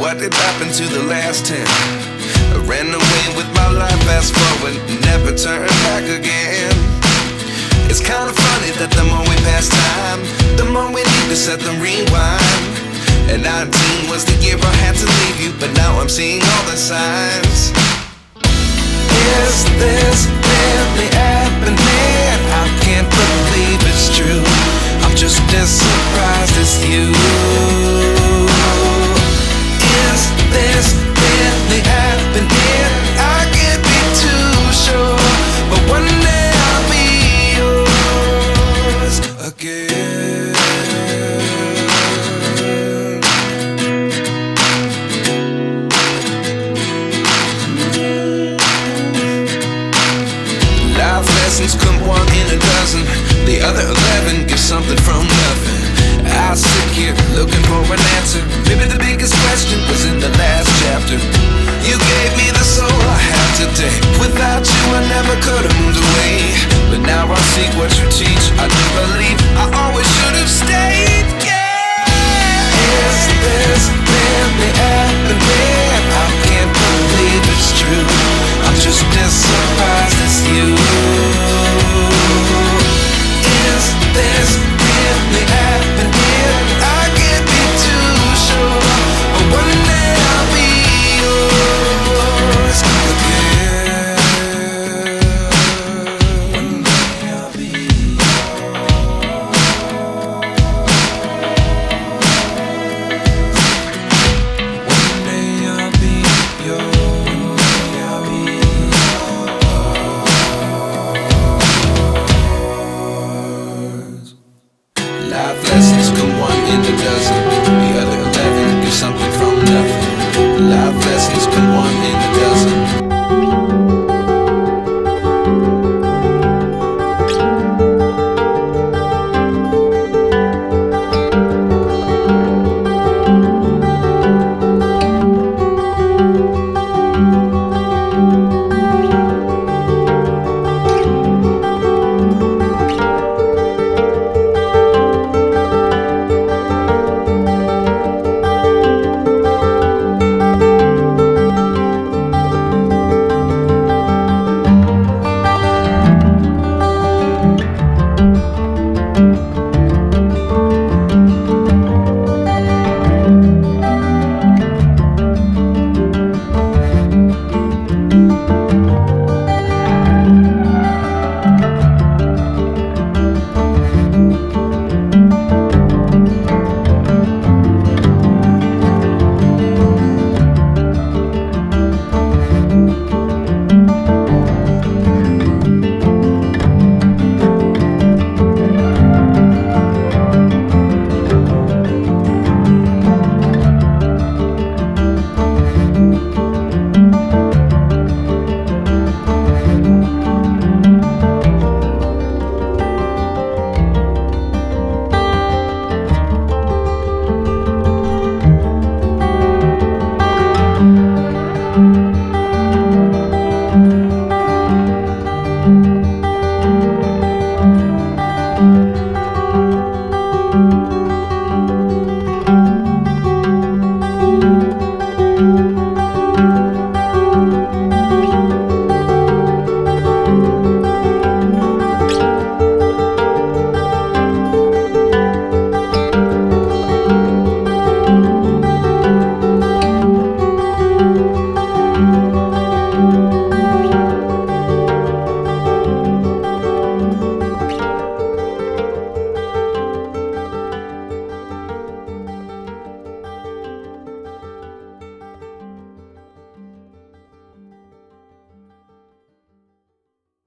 what did happen to the last 10? I ran away with my life, fast forward, never turn back again. It's kind of funny that the more we pass time, the more we need to set the rewind. And 19 was the year I had to leave you, but now I'm seeing all the signs. Is this really happening? I can't believe it's true. I'm just as surprised as you. Is this really happening? I can't be too sure, but one day I'll be yours again. Life lessons come one in a dozen. The other 11 get something from nothing. I sit here looking for an answer. Maybe the biggest question was in the last chapter. You gave me the soul I have today. Without you I never could have moved away. But now I see what you teach. I do believe I